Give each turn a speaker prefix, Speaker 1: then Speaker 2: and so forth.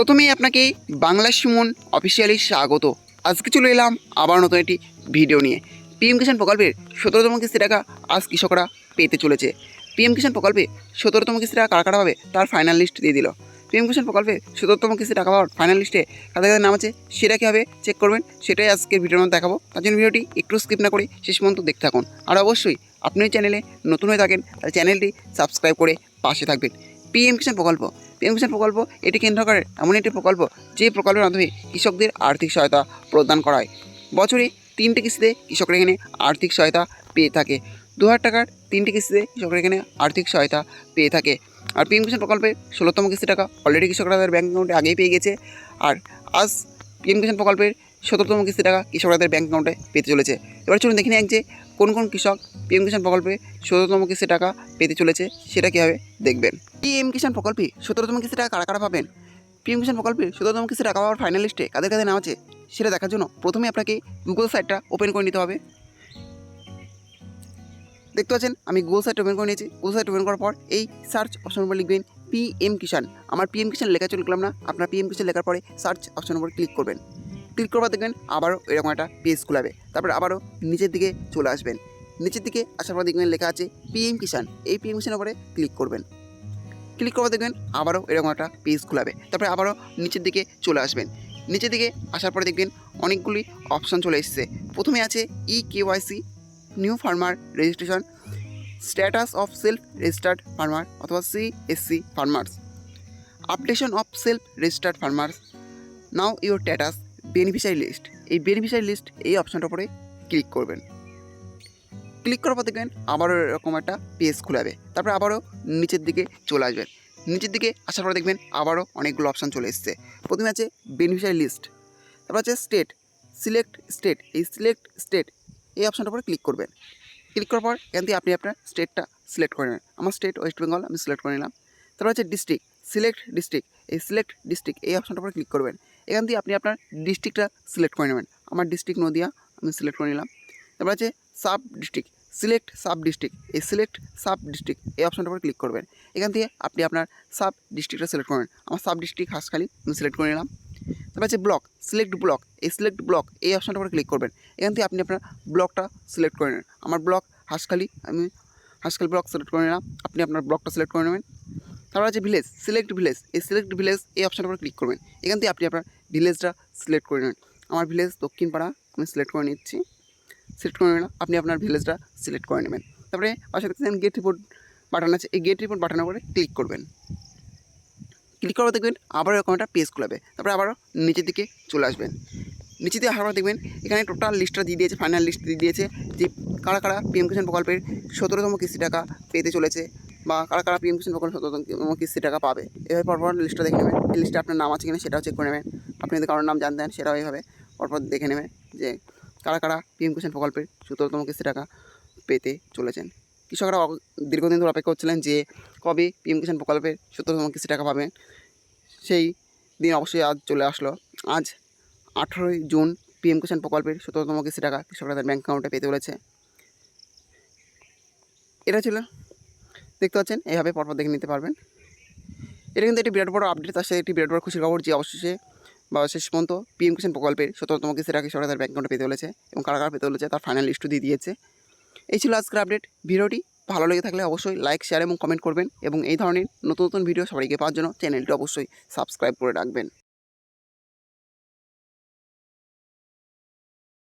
Speaker 1: প্রথমেই আপনাকে বাংলা সুমন অফিসিয়ালি স্বাগত। আজকে চলে এলাম আবার নতুন একটি ভিডিও নিয়ে। পিএম কিষাণ প্রকল্পের 17তম কিস্তি টাকা আজ কৃষকরা পেতে চলেছে। পিএম কিষাণ প্রকল্পে 17তম কিস্তি টাকা কারা কারা পাবে তার ফাইনাল লিস্ট দিয়ে দিল। পিএম কিষাণ প্রকল্পে 17তম কিস্তি টাকা পাওয়ার ফাইনাল লিস্টে কাদের কাদের নাম আছে সেটা কীভাবে চেক করবেন সেটাই আজকের ভিডিওর মধ্যে দেখাবো। তার জন্য ভিডিওটি একটু স্কিপ না করে শেষ পর্যন্ত দেখতে থাকুন। আর অবশ্যই আপনি এই চ্যানেলে নতুন হয়ে থাকেন তাহলে চ্যানেলটি সাবস্ক্রাইব করে পাশে থাকবেন। পিএম কিষাণ প্রকল্প এটি কেন্দ্র সরকারের এমন একটি প্রকল্প যে প্রকল্পের মাধ্যমে কৃষকদের আর্থিক সহায়তা প্রদান করা হয়। বছরে 3টে কিস্তিতে কৃষকরা এখানে আর্থিক সহায়তা পেয়ে থাকে। 2000 টাকার 3টে কিস্তিতে কৃষকরা এখানে আর্থিক সহায়তা পেয়ে থাকে। আর পিএম কিষাণ প্রকল্পের 16তম কিস্তি টাকা অলরেডি কৃষকরা তাদের ব্যাঙ্ক অ্যাকাউন্টে আগেই পেয়ে গেছে। আর আজ পিএম কিষাণ প্রকল্পের 17তম কিস্তি টাকা কৃষকরা তাদের ব্যাঙ্ক অ্যাকাউন্টে পেতে চলেছে। এবার চলুন দেখে নিন যে কোন কোন কৃষক পিএম কিষাণ প্রকল্পে 17তম কিস্তি টাকা পেতে চলেছে সেটা কীভাবে দেখবেন। পিএম কিষাণ প্রকল্পে 17তম কিস্তি টাকা কারা কারা পাবেন, পিএম কিষাণ প্রকল্পে 17তম কিস্তি টাকা পাওয়ার ফাইনাল লিস্টে কাদের কাদের নাম আছে সেটা দেখার জন্য প্রথমে আপনাকে গুগল সাইটটা ওপেন করে নিতে হবে। দেখতে পাচ্ছেন আমি গুগল সাইট ওপেন করে নিয়েছি। গুগল সাইট ওপেন করার পর এই সার্চ অপশন উপর লিখবেন পিএম কিষাণ। আমার পিএম কিষাণ লেখা চলে গেলাম না, আপনার পিএম কিষাণ লেখার পরে সার্চ অপশন উপর ক্লিক করবেন। ক্লিক করবার দেখবেন আবারও এরকম একটা পেজ খোলাবে। তারপর আবারও নিচের দিকে চলে আসবেন। নিচের দিকে আসার পর দেখবেন লেখা আছে পিএম কিষাণ। এই পিএম কিষাণের উপরে ক্লিক করবেন। ক্লিক করবার দেখবেন আবারও এরকম একটা পেজ খোলাবে। তারপরে আবারও নিচের দিকে চলে আসবেন। নিচের দিকে আসার পরে দেখবেন অনেকগুলি অপশন চলে এসেছে। প্রথমে আছে KYC, new farmer registration, status of self registered farmer অথবা CSC farmers, updation of self registered farmers, know your status, beneficiary list. এই বেনিফিশিয়ারি লিস্ট এই অপশনটার উপরে ক্লিক করবেন। ক্লিক করার পর দেখবেন আবারও এরকম একটা পেজ খোলাবে। তারপরে আবারও নিচের দিকে চলে আসবেন। নিচের দিকে আসার পরে দেখবেন আবারও অনেকগুলো অপশান চলে এসছে। প্রথমে আছে বেনিফিশিয়ারি লিস্ট, তারপর আছে স্টেট, সিলেক্ট স্টেট। এই সিলেক্ট স্টেট এই অপশানটার উপরে ক্লিক করবেন। ক্লিক করার পর এখান থেকে আপনি আপনার স্টেটটা সিলেক্ট করে নেবেন। আমার স্টেট ওয়েস্ট বেঙ্গল, আমি সিলেক্ট করে নিলাম। তারপর আছে ডিস্ট্রিক্ট, সিলেক্ট ডিস্ট্রিক্ট। এই সিলেক্ট ডিস্ট্রিক্ট এই অপশানটার উপরে ক্লিক করবেন। এখান থেকে আপনি আপনার ডিস্ট্রিক্টটা সিলেক্ট করে নেবেন। আমার ডিস্ট্রিক্ট নদিয়া, আমি সিলেক্ট করে নিলাম। তারপর আছে sub district, select sub district. এই সিলেক্ট সাব ডিস্ট্রিক্ট এই অপশানটার উপরে ক্লিক করবেন। এখান থেকে আপনি আপনার সাব ডিস্ট্রিক্টটা সিলেক্ট করবেন। আমার সাব ডিস্ট্রিক্ট হাঁসখালি, আমি সিলেক্ট করে নিলাম। তারপর আছে ব্লক, সিলেক্ট ব্লক। এই সিলেক্ট ব্লক এই অপশানটার উপরে ক্লিক করবেন। এখান থেকে আপনি আপনার ব্লকটা সিলেক্ট করে নেবেন। আমার ব্লক হাঁসখালি, আমি হাঁসখালি ব্লক সিলেক্ট করে নিলাম। আপনি আপনার ব্লকটা সিলেক্ট করে নেবেন। তারপর আছে ভিলেজ, সিলেক্ট ভিলেজ। এই সিলেক্ট ভিলেজ এই অপশানটার উপরে ক্লিক করবেন। এখান থেকে আপনি আপনার ভিলেজটা সিলেক্ট করে নেবেন। আমার ভিলেজ দক্ষিণপাড়া, আমি সিলেক্ট করে নিচ্ছি। সিলেক্ট করে নিলাম। আপনি আপনার ভিলেজটা সিলেক্ট করে নেবেন। তারপরে পাশে দেখছেন গেট রিপোর্ট বাটন আছে, এই গেট রিপোর্ট বাটনের উপরে ক্লিক করবেন। ক্লিক করার দেখবেন আবার এরকম একটা পেজ খোলাবে। তারপরে আবারও নিচের দিকে চলে আসবেন। নিচে দিয়ে আসার পর দেখবেন এখানে টোটাল লিস্টটা দিয়ে দিয়েছে, ফাইনাল লিস্ট দিয়ে দিয়েছে যে কারা কারা পিএম কিষাণ প্রকল্পের 17তম কিস্তি টাকা পেতে চলেছে বা কারা কারা পিএম কিষাণ প্রকল্পের 17তম কিস্তি টাকা পাবে। এভাবে পরপর লিস্টটা দেখে নেবেন। এই লিস্টে আপনার নাম আছে কিনা সেটাও চেক করে নেবেন। আপনি যদি কারোর নাম জানতেন সেটাও এইভাবে পরপর দেখে নেবেন যে কারা কারা পিএম কিষাণ প্রকল্পের 17তম কিস্তি টাকা পেতে চলেছেন। কৃষকরা দীর্ঘদিন ধরে অপেক্ষা করছিলেন যে কবে পিএম কিষাণ প্রকল্পের 17তম কিস্তি টাকা পাবেন। সেই দিন অবশ্যই আজ চলে আসলো। আজ 18ই জুন পিএম কিষাণ প্রকল্পের 17তম কিস্তি টাকা কৃষকরা তাদের ব্যাঙ্ক অ্যাকাউন্টে পেতে চলেছে। এটা ছিল, দেখতে পাচ্ছেন এইভাবে পরপর দেখে নিতে পারবেন। এটা কিন্তু একটি বিরাট বড় আপডেট, তার সাথে একটি বিরাট বড় খুশির খবর যে অবশেষে বা শেষ পর্যন্ত পিএম কিষাণ প্রকল্পের 17তম কিস্তি টাকা কৃষকরা তাদের ব্যাঙ্ক অ্যাকাউন্টে পেতে চলেছে এবং কারা কারা পেতে চলেছে তার ফাইনাল লিস্টও দিয়ে দিয়েছে। এই ছিল আজকের আপডেট। ভিডিওটি ভালো লেগে থাকলে অবশ্যই লাইক, শেয়ার এবং কমেন্ট করবেন এবং এই ধরনের নতুন নতুন ভিডিও সবাইকে পাওয়ার জন্য চ্যানেলটি অবশ্যই সাবস্ক্রাইব করে রাখবেন।